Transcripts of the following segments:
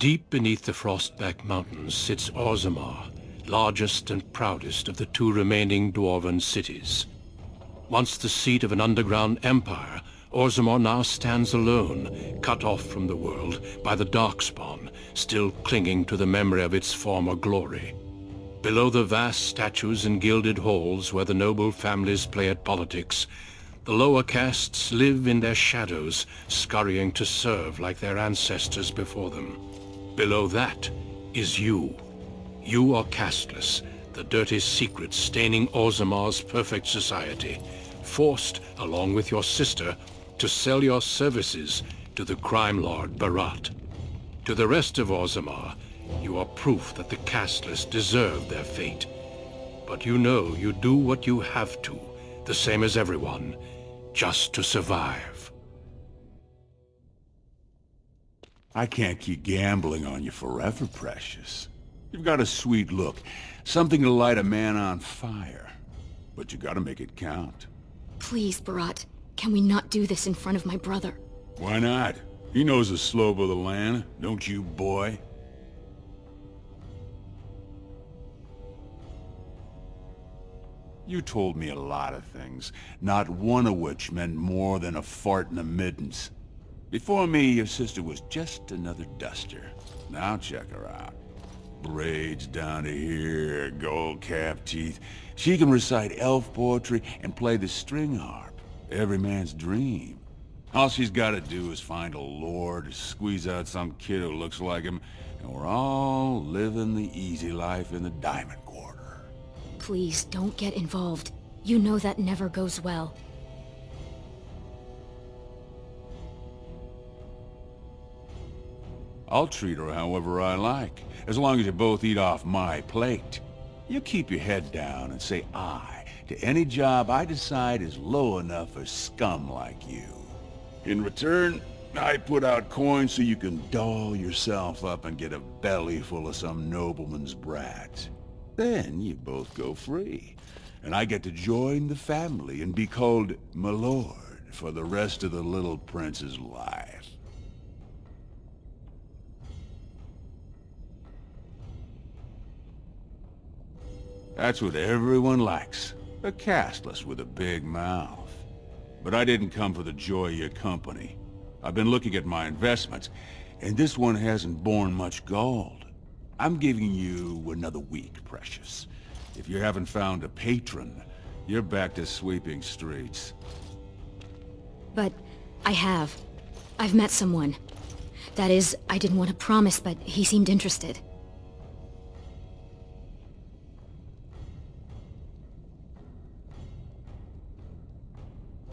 Deep beneath the Frostback Mountains sits Orzammar, largest and proudest of the two remaining dwarven cities. Once the seat of an underground empire, Orzammar now stands alone, cut off from the world by the Darkspawn, still clinging to the memory of its former glory. Below the vast statues and gilded halls where the noble families play at politics, the lower castes live in their shadows, scurrying to serve like their ancestors before them. Below that is you. You are Casteless, the dirty secret staining Orzammar's perfect society, forced, along with your sister, to sell your services to the crime lord Barat. To the rest of Orzammar, you are proof that the Casteless deserve their fate. But you know you do what you have to, the same as everyone, just to survive. I can't keep gambling on you forever, Precious. You've got a sweet look, something to light a man on fire. But you gotta make it count. Please, Barat, can we not do this in front of my brother? Why not? He knows the slope of the land, don't you, boy? You told me a lot of things, not one of which meant more than a fart in the middens. Before me, your sister was just another duster. Now check her out. Braids down to here, gold-capped teeth. She can recite elf poetry and play the string harp. Every man's dream. All she's gotta do is find a lord, squeeze out some kid who looks like him, and we're all living the easy life in the Diamond Quarter. Please, don't get involved. You know that never goes well. I'll treat her however I like, as long as you both eat off my plate. You keep your head down and say aye to any job I decide is low enough for scum like you. In return, I put out coins so you can doll yourself up and get a belly full of some nobleman's brat. Then you both go free, and I get to join the family and be called my lord for the rest of the little prince's life. That's what everyone likes. A Casteless with a big mouth. But I didn't come for the joy of your company. I've been looking at my investments, and this one hasn't borne much gold. I'm giving you another week, Precious. If you haven't found a patron, you're back to sweeping streets. But I have. I've met someone. That is, I didn't want to promise, but he seemed interested.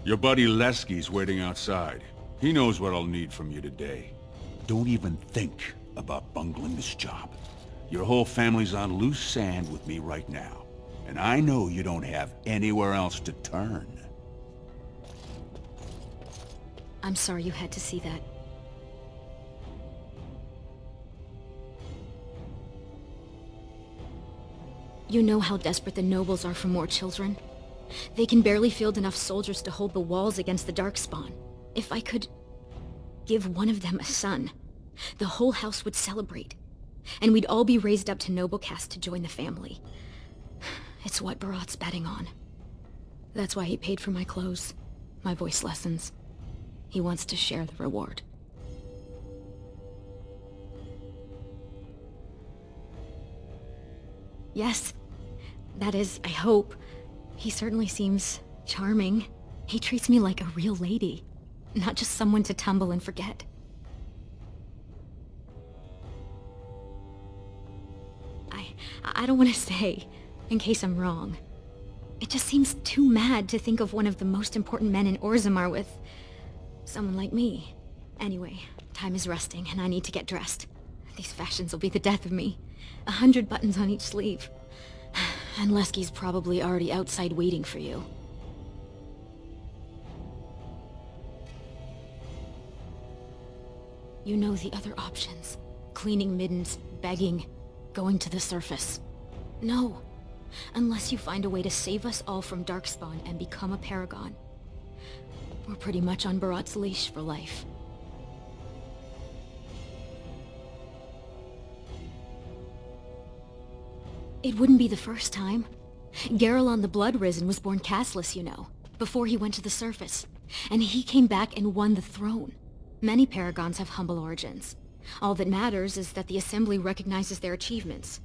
Your buddy Lesky's waiting outside. He knows what I'll need from you today. Don't even think about bungling this job. Your whole family's on loose sand with me right now, and I know you don't have anywhere else to turn. I'm sorry you had to see that. You know how desperate the nobles are for more children? They can barely field enough soldiers to hold the walls against the Darkspawn. If I could give one of them a son, the whole house would celebrate, and we'd all be raised up to noble caste to join the family. It's what Barat's betting on. That's why he paid for my clothes, my voice lessons. He wants to share the reward. Yes. That is, I hope. He certainly seems charming. He treats me like a real lady, not just someone to tumble and forget. I don't want to say, in case I'm wrong. It just seems too mad to think of one of the most important men in Orzammar with someone like me. Anyway, time is rusting and I need to get dressed. These fashions will be the death of me. 100 buttons on each sleeve. And Lesky's probably already outside waiting for you. You know the other options. Cleaning middens, begging, going to the surface. No. Unless you find a way to save us all from Darkspawn and become a paragon. We're pretty much on Barat's leash for life. It wouldn't be the first time. Garelon the Blood Risen was born Casteless, you know, before he went to the surface. And he came back and won the throne. Many paragons have humble origins. All that matters is that the Assembly recognizes their achievements.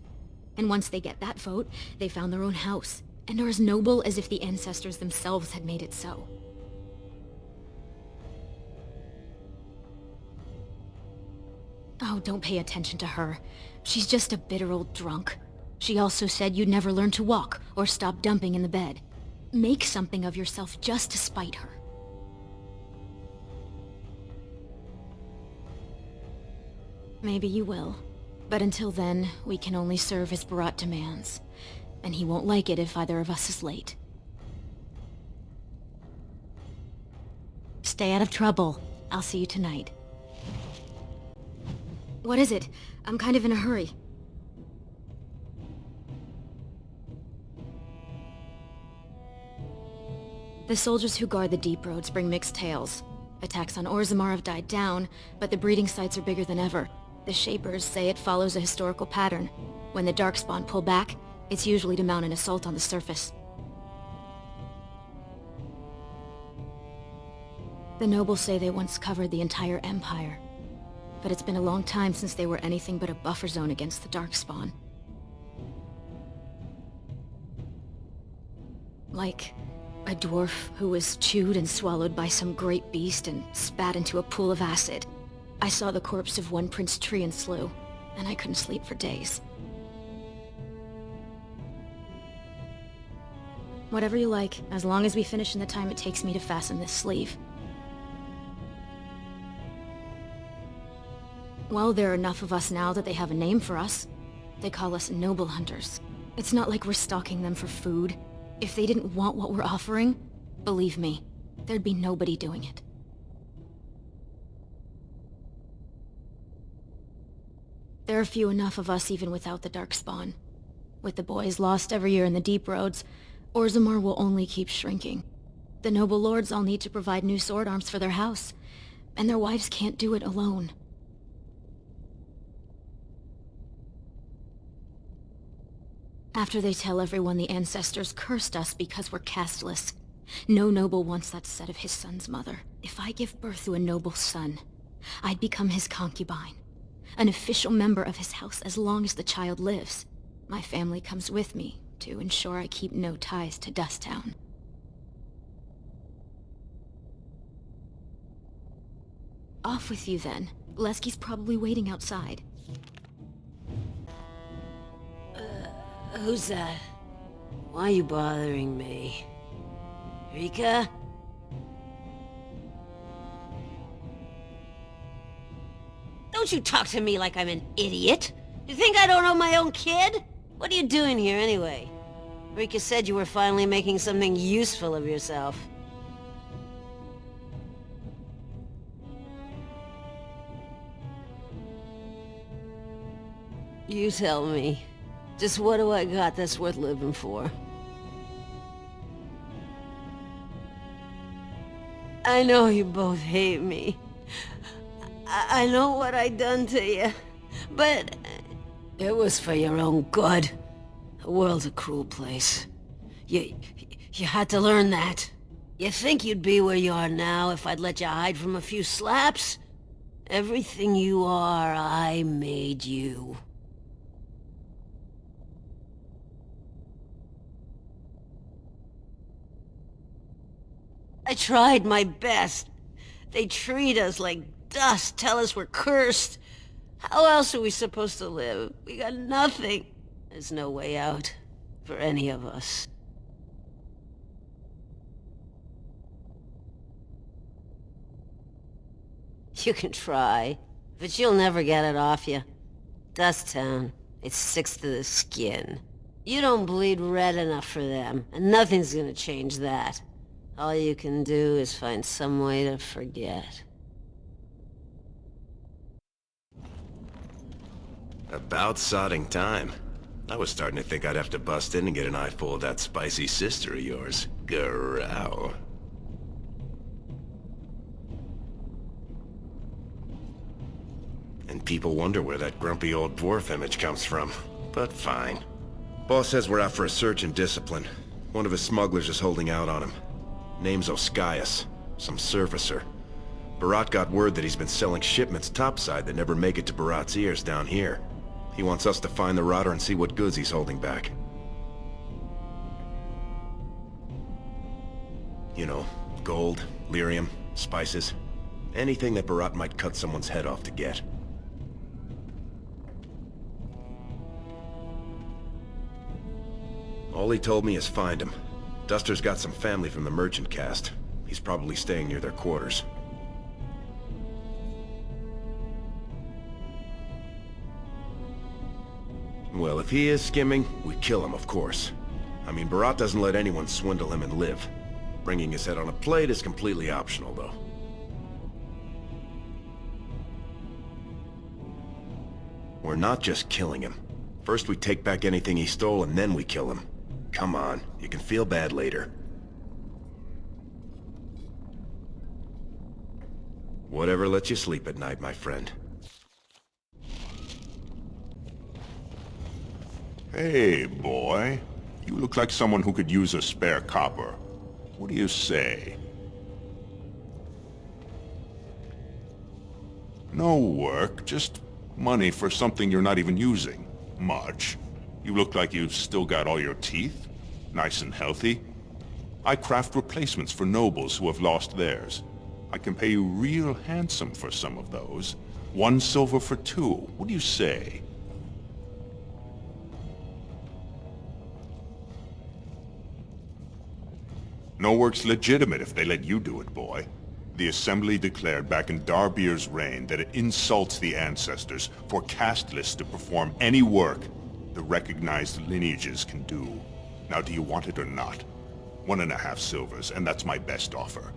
And once they get that vote, they found their own house, and are as noble as if the ancestors themselves had made it so. Oh, don't pay attention to her. She's just a bitter old drunk. She also said you'd never learn to walk, or stop dumping in the bed. Make something of yourself just to spite her. Maybe you will. But until then, we can only serve as Barat demands. And he won't like it if either of us is late. Stay out of trouble. I'll see you tonight. What is it? I'm kind of in a hurry. The soldiers who guard the deep roads bring mixed tales. Attacks on Orzammar have died down, but the breeding sites are bigger than ever. The Shapers say it follows a historical pattern. When the Darkspawn pull back, it's usually to mount an assault on the surface. The nobles say they once covered the entire Empire. But it's been a long time since they were anything but a buffer zone against the Darkspawn. Like a dwarf who was chewed and swallowed by some great beast and spat into a pool of acid. I saw the corpse of one Prince Trian slew, and I couldn't sleep for days. Whatever you like, as long as we finish in the time it takes me to fasten this sleeve. Well, there are enough of us now that they have a name for us. They call us Noble Hunters. It's not like we're stalking them for food. If they didn't want what we're offering, believe me, there'd be nobody doing it. There are few enough of us even without the Darkspawn. With the boys lost every year in the deep roads, Orzammar will only keep shrinking. The noble lords all need to provide new sword arms for their house, and their wives can't do it alone. After they tell everyone the ancestors cursed us because we're casteless, no noble wants that said of his son's mother. If I give birth to a noble son, I'd become his concubine, an official member of his house as long as the child lives. My family comes with me to ensure I keep no ties to Dusttown. Off with you then. Lesky's probably waiting outside. Who's that? Why are you bothering me? Rika? Don't you talk to me like I'm an idiot! You think I don't know my own kid? What are you doing here anyway? Rika said you were finally making something useful of yourself. You tell me. Just what do I got that's worth living for? I know you both hate me. I know what I done to you, but it was for your own good. The world's a cruel place. You had to learn that. You think you'd be where you are now if I'd let you hide from a few slaps? Everything you are, I made you. I tried my best. They treat us like dust, tell us we're cursed. How else are we supposed to live? We got nothing. There's no way out for any of us. You can try, but you'll never get it off you. Dusttown, it sticks to the skin. You don't bleed red enough for them, and nothing's gonna change that. All you can do is find some way to forget. About sodding time. I was starting to think I'd have to bust in and get an eyeful of that spicy sister of yours. Growl. And people wonder where that grumpy old dwarf image comes from. But fine. Boss says we're out for a surge in discipline. One of his smugglers is holding out on him. Name's Oscius, some surfacer. Barat got word that he's been selling shipments topside that never make it to Barat's ears down here. He wants us to find the rotter and see what goods he's holding back. You know, gold, lyrium, spices. Anything that Barat might cut someone's head off to get. All he told me is find him. Duster's got some family from the merchant caste. He's probably staying near their quarters. Well, if he is skimming, we kill him, of course. I mean, Barat doesn't let anyone swindle him and live. Bringing his head on a plate is completely optional, though. We're not just killing him. First we take back anything he stole, and then we kill him. Come on, you can feel bad later. Whatever lets you sleep at night, my friend. Hey, boy. You look like someone who could use a spare copper. What do you say? No work, just money for something you're not even using. Much. You look like you've still got all your teeth. Nice and healthy. I craft replacements for nobles who have lost theirs. I can pay you real handsome for some of those. 1 silver for 2. What do you say? No work's legitimate if they let you do it, boy. The Assembly declared back in Darbir's reign that it insults the ancestors for Casteless to perform any work the recognized lineages can do. Now, do you want it or not? 1.5 silvers, and that's my best offer.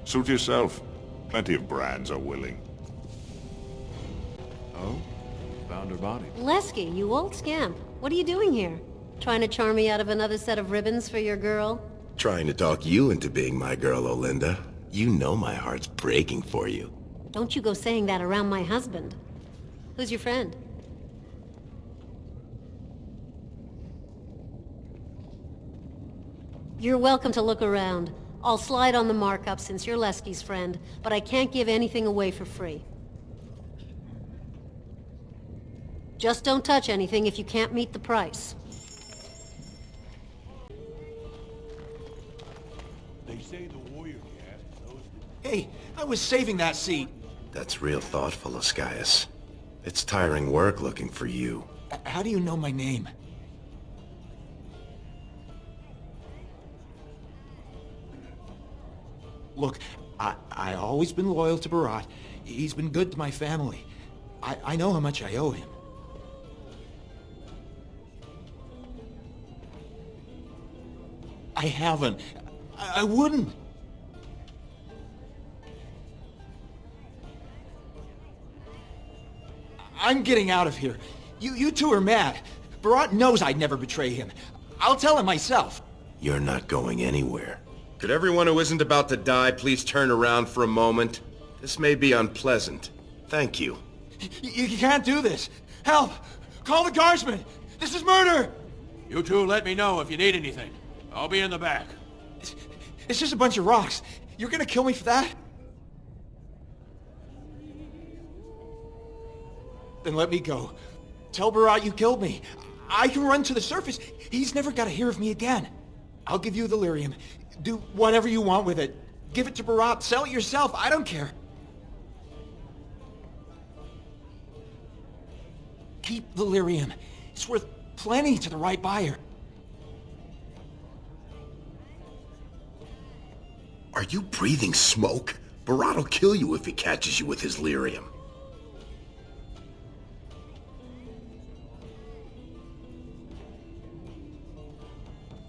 Suit yourself. Plenty of brands are willing. Oh? Found her body. Lesky, you old scamp. What are you doing here? Trying to charm me out of another set of ribbons for your girl? Trying to talk you into being my girl, Olinda. You know my heart's breaking for you. Don't you go saying that around my husband. Who's your friend? You're welcome to look around. I'll slide on the markup since you're Lesky's friend, but I can't give anything away for free. Just don't touch anything if you can't meet the price. They say the warrior cast knows Hey, I was saving that seat. That's real thoughtful, Oscius. It's tiring work looking for you. How do you know my name? Look, I always been loyal to Barat. He's been good to my family. I know how much I owe him. I haven't. I wouldn't. I'm getting out of here. You two are mad. Barat knows I'd never betray him. I'll tell him myself. You're not going anywhere. Could everyone who isn't about to die please turn around for a moment? This may be unpleasant. Thank you. You can't do this. Help! Call the guardsmen! This is murder! You two let me know if you need anything. I'll be in the back. It's just a bunch of rocks. You're gonna kill me for that? Then let me go. Tell Barat you killed me. I can run to the surface. He's never got to hear of me again. I'll give you the lyrium. Do whatever you want with it. Give it to Barat. Sell it yourself. I don't care. Keep the lyrium. It's worth plenty to the right buyer. Are you breathing smoke? Barat will kill you if he catches you with his lyrium.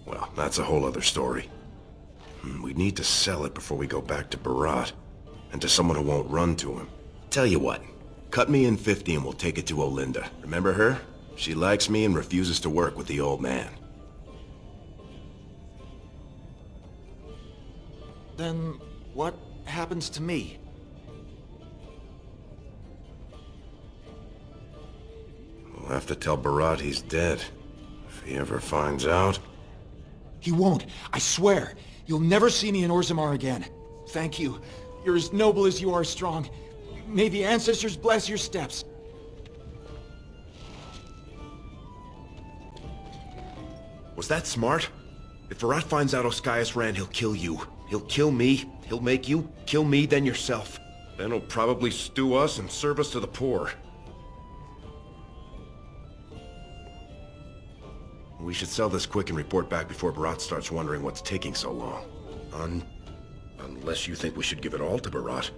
Well, that's a whole other story. We need to sell it before we go back to Barat, and to someone who won't run to him. Tell you what, cut me in 50 and we'll take it to Olinda. Remember her? She likes me and refuses to work with the old man. Then what happens to me? have to tell Barat he's dead. If he ever finds out... He won't, I swear. You'll never see me in Orzammar again. Thank you. You're as noble as you are strong. May the ancestors bless your steps. Was that smart? If Barat finds out Oskias ran, he'll kill you. He'll kill me. He'll make you kill me, then yourself. Then he'll probably stew us and serve us to the poor. We should sell this quick and report back before Barat starts wondering what's taking so long. Unless you think we should give it all to Barat.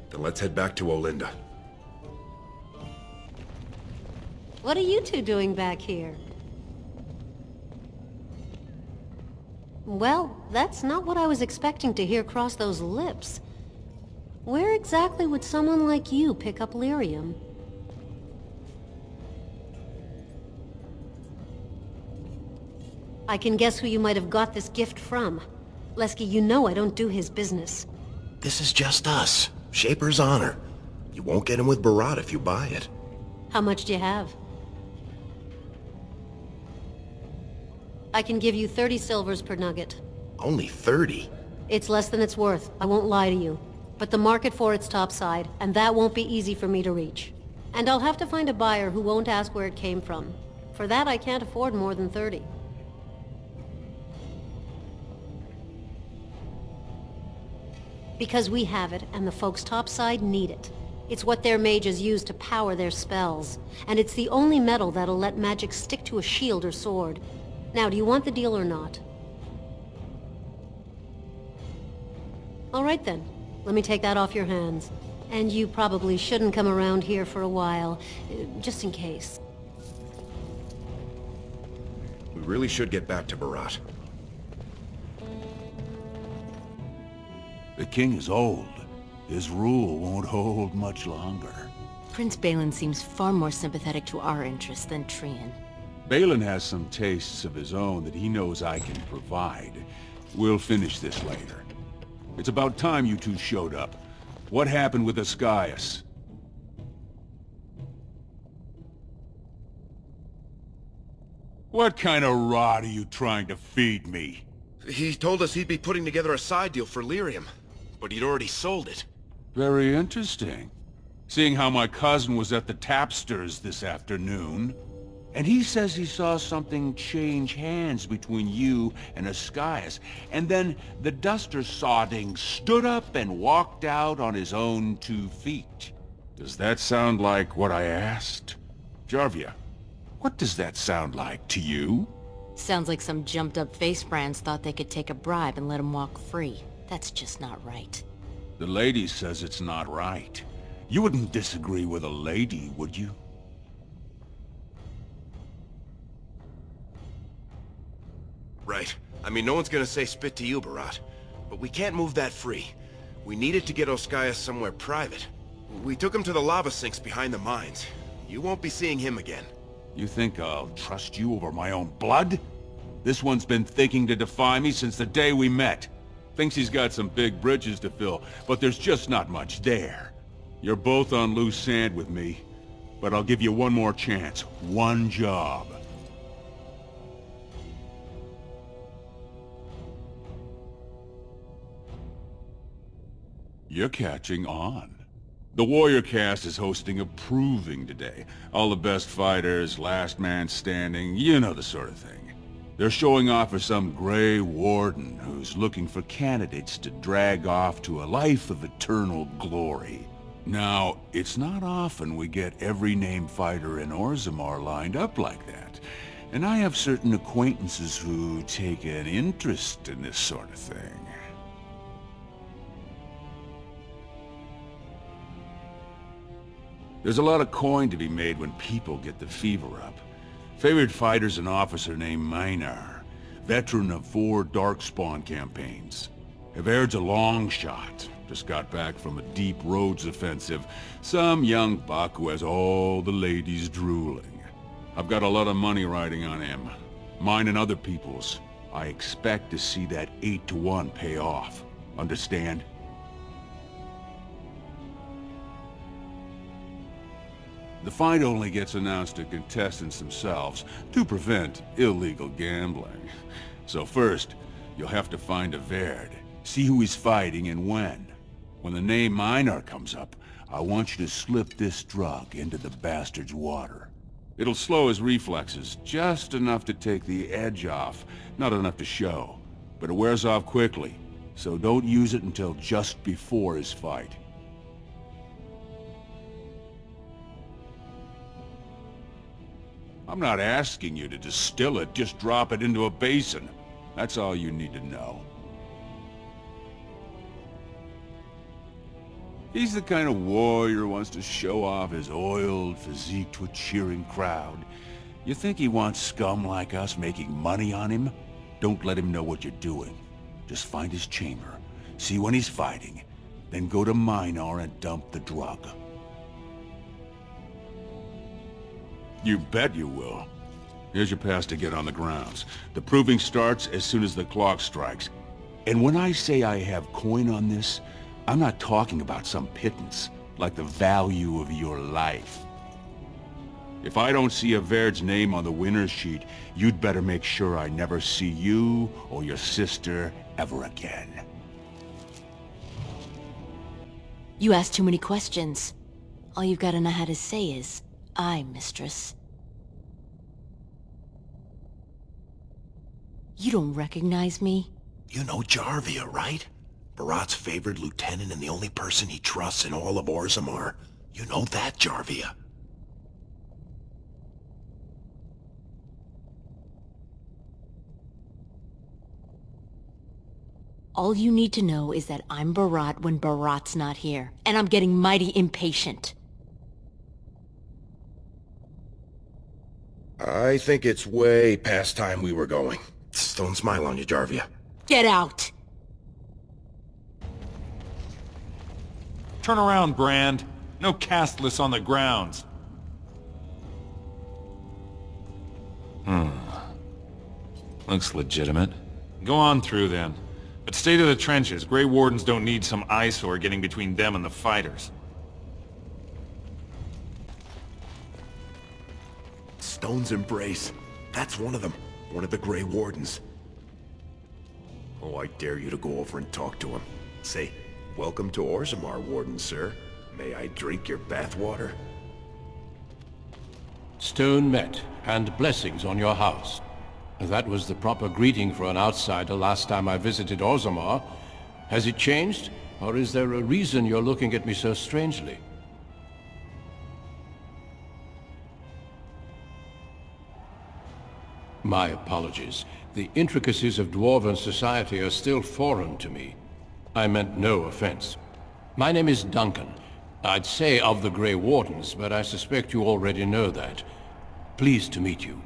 Then let's head back to Olinda. What are you two doing back here? Well, that's not what I was expecting to hear cross those lips. Where exactly would someone like you pick up lyrium? I can guess who you might have got this gift from. Lesky, you know I don't do his business. This is just us. Shaper's honor. You won't get him with Barat if you buy it. How much do you have? I can give you 30 silvers per nugget. Only 30? It's less than it's worth, I won't lie to you. But the market for it's topside, and that won't be easy for me to reach. And I'll have to find a buyer who won't ask where it came from. For that, I can't afford more than 30. Because we have it, and the folks topside need it. It's what their mages use to power their spells. And it's the only metal that'll let magic stick to a shield or sword. Now, do you want the deal or not? All right then. Let me take that off your hands. And you probably shouldn't come around here for a while, just in case. We really should get back to Barat. The king is old. His rule won't hold much longer. Prince Balin seems far more sympathetic to our interests than Trian. Balin has some tastes of his own that he knows I can provide. We'll finish this later. It's about time you two showed up. What happened with Oskias? What kind of rot are you trying to feed me? He told us he'd be putting together a side deal for lyrium, but he'd already sold it. Very interesting. Seeing how my cousin was at the tapsters this afternoon. And he says he saw something change hands between you and Oskias, and then the duster sodding stood up and walked out on his own 2 feet. Does that sound like what I asked? Jarvia, what does that sound like to you? Sounds like some jumped-up face brands thought they could take a bribe and let him walk free. That's just not right. The lady says it's not right. You wouldn't disagree with a lady, would you? Right. I mean, no one's gonna say spit to you, Barat. But we can't move that free. We needed to get Oskias somewhere private. We took him to the lava sinks behind the mines. You won't be seeing him again. You think I'll trust you over my own blood? This one's been thinking to defy me since the day we met. Thinks he's got some big bridges to fill, but there's just not much there. You're both on loose sand with me, but I'll give you one more chance. One job. You're catching on. The Warrior Cast is hosting a proving today. All the best fighters, last man standing, you know the sort of thing. They're showing off for some Grey Warden who's looking for candidates to drag off to a life of eternal glory. Now, it's not often we get every named fighter in Orzammar lined up like that. And I have certain acquaintances who take an interest in this sort of thing. There's a lot of coin to be made when people get the fever up. Favorite fighter's an officer named Minar, veteran of 4 Darkspawn campaigns. Havaird's a long shot, just got back from a deep roads offensive. Some young buck who has all the ladies drooling. I've got a lot of money riding on him. Mine and other people's. I expect to see that 8-to-1 pay off. Understand? The fight only gets announced to contestants themselves to prevent illegal gambling. So first, you'll have to find a Verd, see who he's fighting and when. When the name Minar comes up, I want you to slip this drug into the bastard's water. It'll slow his reflexes, just enough to take the edge off, not enough to show. But it wears off quickly, so don't use it until just before his fight. I'm not asking you to distill it, just drop it into a basin. That's all you need to know. He's the kind of warrior who wants to show off his oiled physique to a cheering crowd. You think he wants scum like us making money on him? Don't let him know what you're doing. Just find his chamber, see when he's fighting, then go to Minar and dump the drug. You bet you will. Here's your pass to get on the grounds. The proving starts as soon as the clock strikes. And when I say I have coin on this, I'm not talking about some pittance, like the value of your life. If I don't see a Verd's name on the winner's sheet, you'd better make sure I never see you or your sister ever again. You ask too many questions. All you've got to know how to say is, "Aye, mistress." You don't recognize me? You know Jarvia, right? Barat's favorite lieutenant and the only person he trusts in all of Orzammar. You know that, Jarvia. All you need to know is that I'm Barat when Barat's not here, and I'm getting mighty impatient. I think it's way past time we were going. Don't smile on you, Jarvia. Get out! Turn around, Brand. No Casteless on the grounds. Looks legitimate. Go on through, then. But stay to the trenches. Grey Wardens don't need some eyesore getting between them and the fighters. Stone's Embrace. That's one of them. One of the Grey Wardens. Oh, I dare you to go over and talk to him. Say, "Welcome to Orzammar, Warden, sir. May I drink your bathwater?" Stone met, and blessings on your house. That was the proper greeting for an outsider last time I visited Orzammar. Has it changed, or is there a reason you're looking at me so strangely? My apologies. The intricacies of Dwarven society are still foreign to me. I meant no offense. My name is Duncan. I'd say of the Grey Wardens, but I suspect you already know that. Pleased to meet you.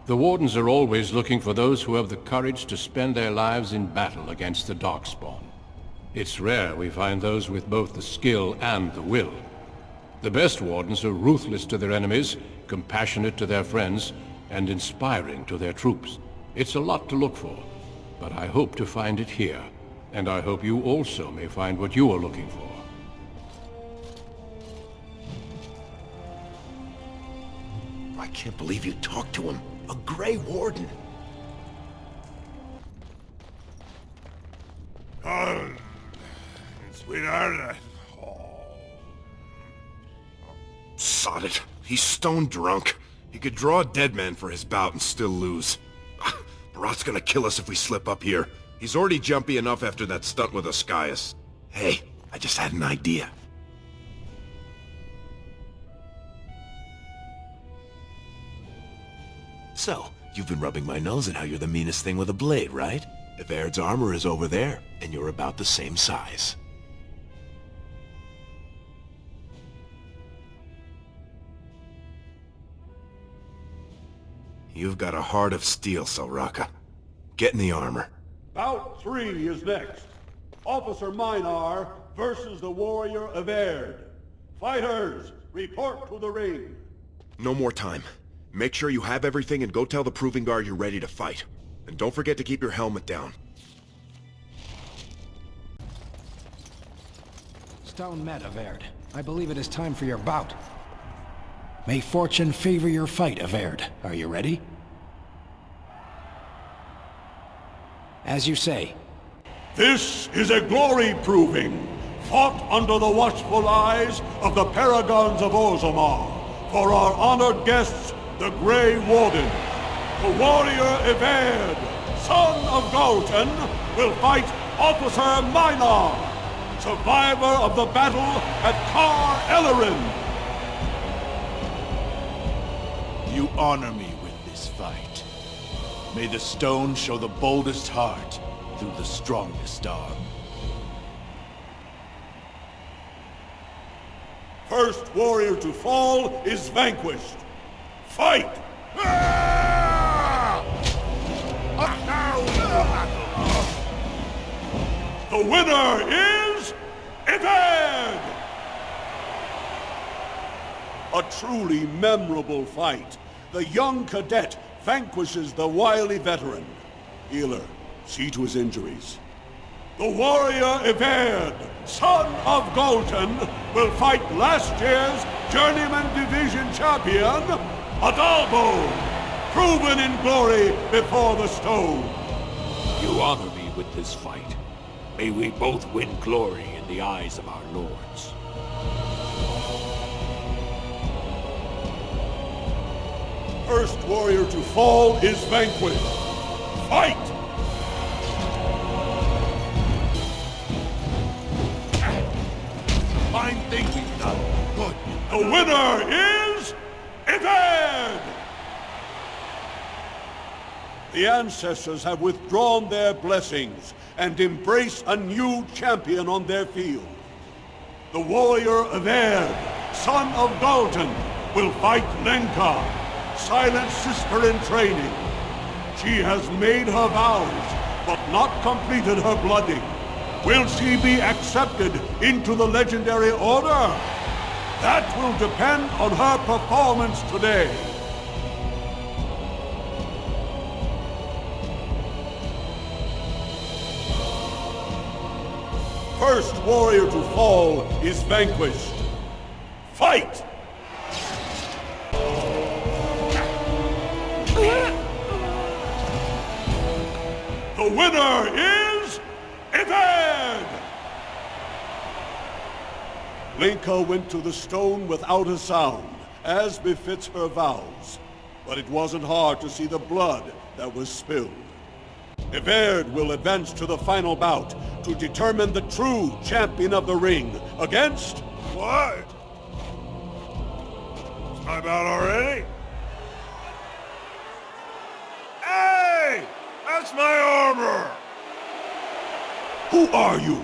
The Wardens are always looking for those who have the courage to spend their lives in battle against the Darkspawn. It's rare we find those with both the skill and the will. The best Wardens are ruthless to their enemies, compassionate to their friends, and inspiring to their troops. It's a lot to look for, but I hope to find it here, and I hope you also may find what you are looking for. I can't believe you talked to him. A Grey Warden. Sweetheart, Sod it. He's stone drunk. He could draw a dead man for his bout and still lose. Barat's gonna kill us if we slip up here. He's already jumpy enough after that stunt with Ascaius. Hey, I just had an idea. So, you've been rubbing my nose at how you're the meanest thing with a blade, right? Evaird's armor is over there, and you're about the same size. You've got a heart of steel, Selraka. Get in the armor. Bout 3 is next. Officer Minar versus the warrior Evaird. Fighters, report to the ring. No more time. Make sure you have everything and go tell the Proving Guard you're ready to fight. And don't forget to keep your helmet down. stone met, Averd. I believe it is time for your bout. May fortune favor your fight, Averd. Are you ready? As you say. This is a glory proving, fought under the watchful eyes of the paragons of Orzammar, for our honored guests, the Grey Warden. The warrior Everd, son of Galton, will fight Officer Minar, survivor of the battle at Kar Ellerin. You honor me with this fight. May the stone show the boldest heart through the strongest arm. First warrior to fall is vanquished. Fight! The winner is Everd! A truly memorable fight. The young cadet vanquishes the wily veteran. Healer, see to his injuries. The warrior Everd, son of Galton, will fight last year's Journeyman Division champion, Adalbo, proven in glory before the stone. You honor me with this fight. May we both win glory in the eyes of our lords. First warrior to fall is vanquished. Fight! Fine thing we've done. Good. The winner is Everd! The ancestors have withdrawn their blessings and embrace a new champion on their field. The warrior Everd, son of Galton, will fight Lenka, silent sister in training. She has made her vows, but not completed her blooding. Will she be accepted into the legendary order? That will depend on her performance today. First warrior to fall is vanquished. Fight! The winner is Everd! Lenka went to the stone without a sound, as befits her vows. But it wasn't hard to see the blood that was spilled. Everd will advance to the final bout to determine the true champion of the ring against... What? It's my bout already? Hey! That's my armor! Who are you?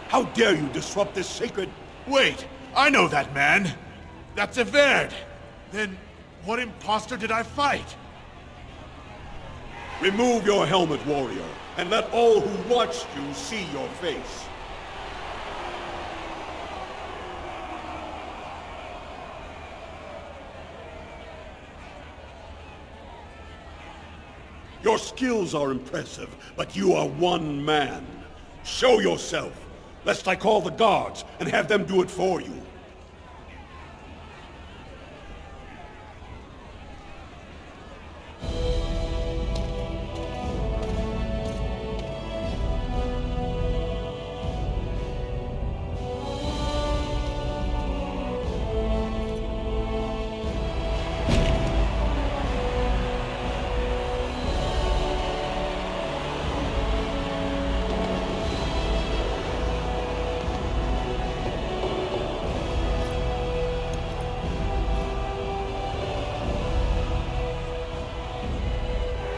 How dare you disrupt this sacred... Wait, I know that man. That's Everd. Then what imposter did I fight? Remove your helmet, warrior, and let all who watched you see your face. Your skills are impressive, but you are one man. Show yourself, lest I call the guards and have them do it for you.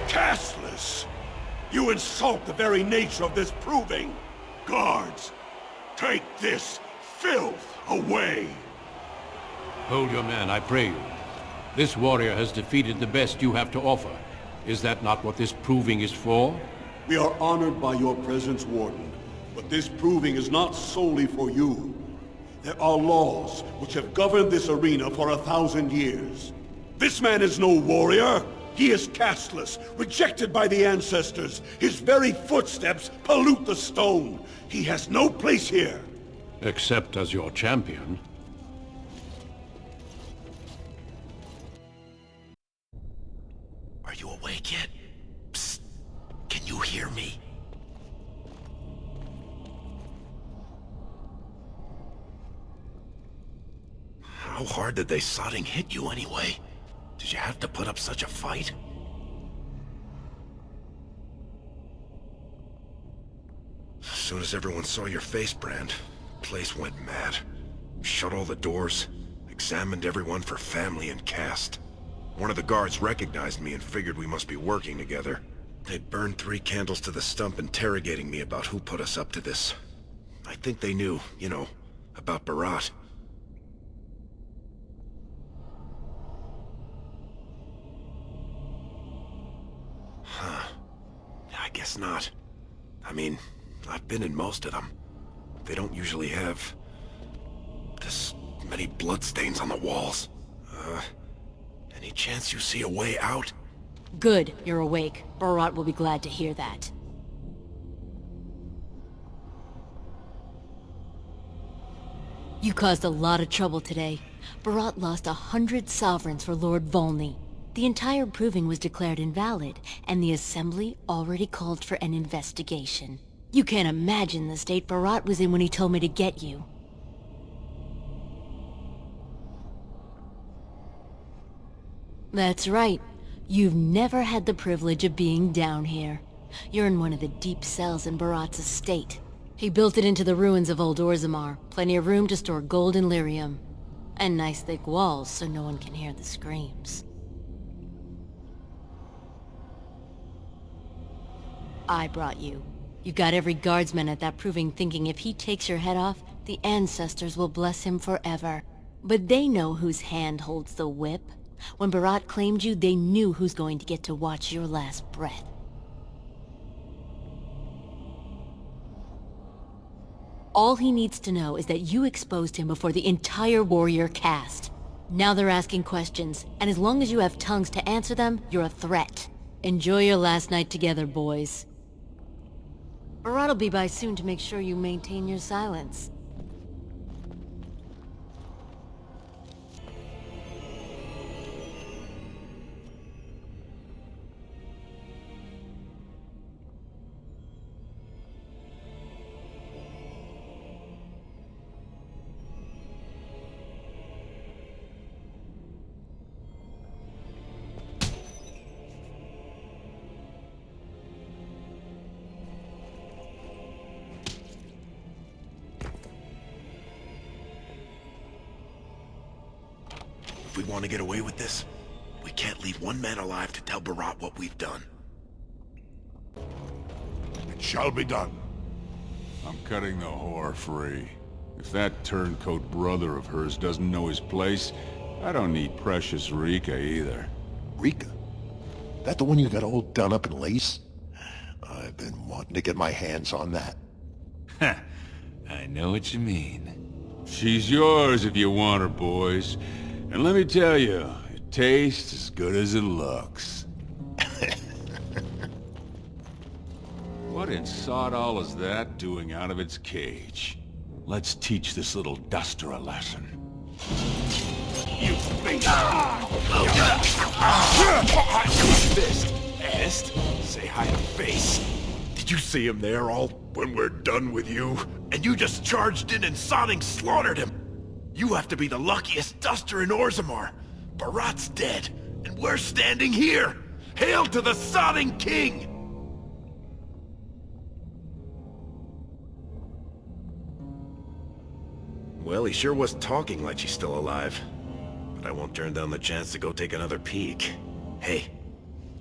Casteless! You insult the very nature of this proving! Guards, take this filth away! Hold your man, I pray you. This warrior has defeated the best you have to offer. Is that not what this proving is for? We are honored by your presence, Warden, but this proving is not solely for you. There are laws which have governed this arena for 1,000 years. This man is no warrior! He is casteless, rejected by the ancestors. His very footsteps pollute the stone. He has no place here. Except as your champion. Are you awake yet? Psst. Can you hear me? How hard did they sodding hit you anyway? Did you have to put up such a fight? As soon as everyone saw your face, Brand, the place went mad. Shut all the doors, examined everyone for family and caste. One of the guards recognized me and figured we must be working together. They burned 3 candles to the stump interrogating me about who put us up to this. I think they knew, you know, about Barat. Huh. I guess not. I mean, I've been in most of them. They don't usually have this many bloodstains on the walls. Any chance you see a way out? Good, you're awake. Barat will be glad to hear that. You caused a lot of trouble today. Barat lost 100 sovereigns for Lord Volney. The entire proving was declared invalid, and the Assembly already called for an investigation. You can't imagine the state Barat was in when he told me to get you. That's right. You've never had the privilege of being down here. You're in one of the deep cells in Barat's estate. He built it into the ruins of old Orzammar. Plenty of room to store gold and lyrium. And nice thick walls so no one can hear the screams. I brought you. You got every guardsman at that proving thinking if he takes your head off, the ancestors will bless him forever. But they know whose hand holds the whip. When Barat claimed you, they knew who's going to get to watch your last breath. All he needs to know is that you exposed him before the entire warrior caste. Now they're asking questions, and as long as you have tongues to answer them, you're a threat. Enjoy your last night together, boys. Barat will be by soon to make sure you maintain your silence. If we want to get away with this, we can't leave one man alive to tell Barat what we've done. It shall be done. I'm cutting the whore free. If that turncoat brother of hers doesn't know his place, I don't need precious Rika either. Rika? That the one you got all done up in lace? I've been wanting to get my hands on that. Heh, I know what you mean. She's yours if you want her, boys. And let me tell you, it tastes as good as it looks. What in sod all is that doing out of its cage? Let's teach this little duster a lesson. You think... Fist. Fist? Say hi to face. Did you see him there all when we're done with you? And you just charged in and sodding slaughtered him. You have to be the luckiest duster in Orzammar. Barat's dead, and we're standing here. Hail to the sodding king! Well, he sure was talking like she's still alive. But I won't turn down the chance to go take another peek. Hey,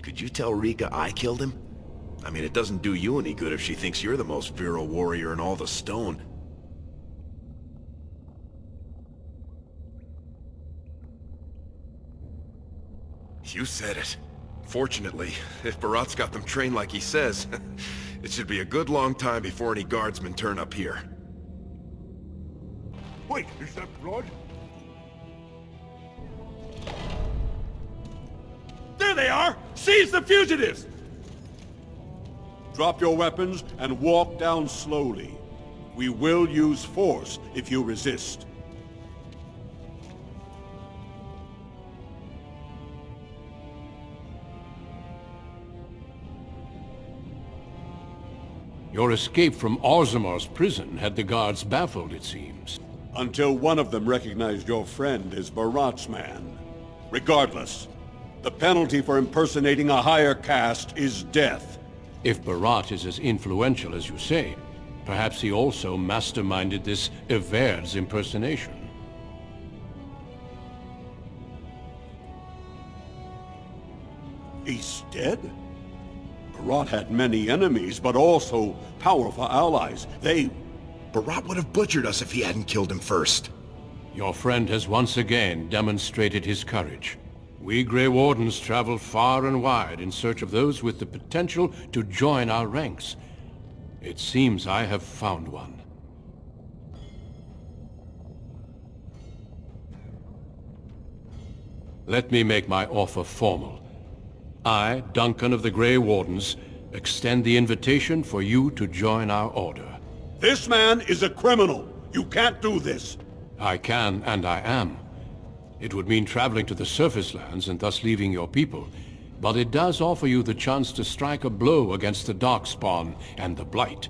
could you tell Rika I killed him? I mean, it doesn't do you any good if she thinks you're the most virile warrior in all the stone. You said it. Fortunately, if Barat's got them trained like he says, it should be a good long time before any guardsmen turn up here. Wait, is that blood? There they are! Seize the fugitives! Drop your weapons and walk down slowly. We will use force if you resist. Your escape from Orzamar's prison had the guards baffled, it seems. Until one of them recognized your friend as Barat's man. Regardless, the penalty for impersonating a higher caste is death. If Barat is as influential as you say, perhaps he also masterminded this Everd's impersonation. He's dead? Barat had many enemies, but also powerful allies. Barat would have butchered us if he hadn't killed him first. Your friend has once again demonstrated his courage. We Grey Wardens travel far and wide in search of those with the potential to join our ranks. It seems I have found one. Let me make my offer formal. I, Duncan of the Grey Wardens, extend the invitation for you to join our order. This man is a criminal. You can't do this. I can, and I am. It would mean traveling to the surface lands and thus leaving your people, but it does offer you the chance to strike a blow against the Darkspawn and the Blight.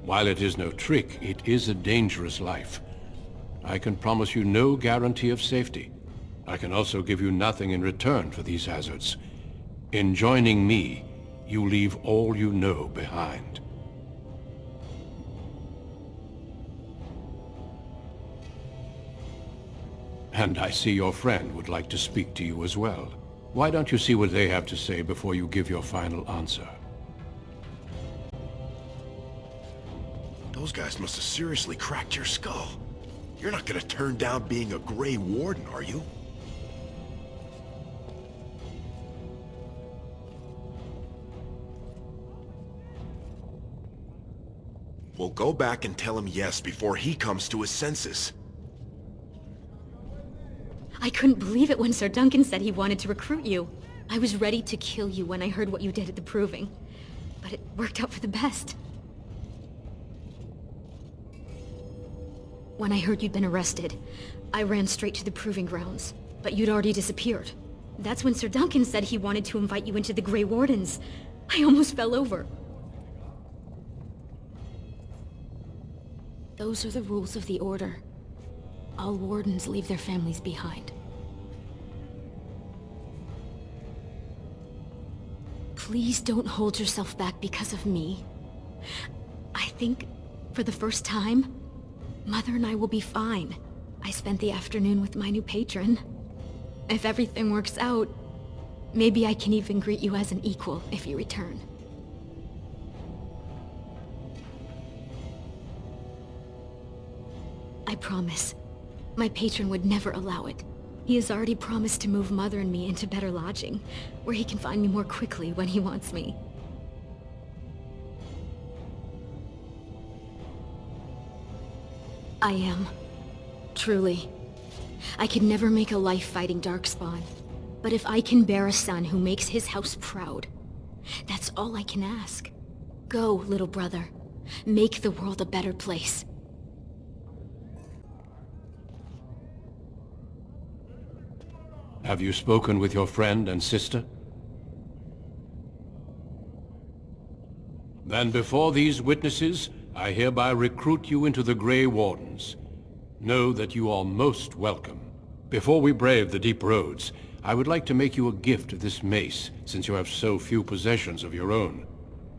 While it is no trick, it is a dangerous life. I can promise you no guarantee of safety. I can also give you nothing in return for these hazards. In joining me, you leave all you know behind. And I see your friend would like to speak to you as well. Why don't you see what they have to say before you give your final answer? Those guys must have seriously cracked your skull. You're not gonna turn down being a Grey Warden, are you? Well, go back and tell him yes before he comes to his senses. I couldn't believe it when Sir Duncan said he wanted to recruit you. I was ready to kill you when I heard what you did at the Proving. But it worked out for the best. When I heard you'd been arrested, I ran straight to the Proving Grounds. But you'd already disappeared. That's when Sir Duncan said he wanted to invite you into the Grey Wardens. I almost fell over. Those are the rules of the Order. All Wardens leave their families behind. Please don't hold yourself back because of me. I think, for the first time, Mother and I will be fine. I spent the afternoon with my new patron. If everything works out, maybe I can even greet you as an equal if you return. I promise. My patron would never allow it. He has already promised to move Mother and me into better lodging, where he can find me more quickly when he wants me. I am. Truly. I could never make a life fighting Darkspawn, but if I can bear a son who makes his house proud, that's all I can ask. Go, little brother. Make the world a better place. Have you spoken with your friend and sister? Then before these witnesses, I hereby recruit you into the Grey Wardens. Know that you are most welcome. Before we brave the deep roads, I would like to make you a gift of this mace, since you have so few possessions of your own.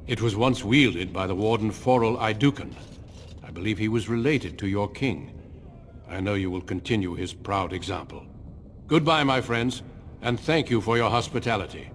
It was once wielded by the Warden Forel Idukan. I believe he was related to your king. I know you will continue his proud example. Goodbye, my friends, and thank you for your hospitality.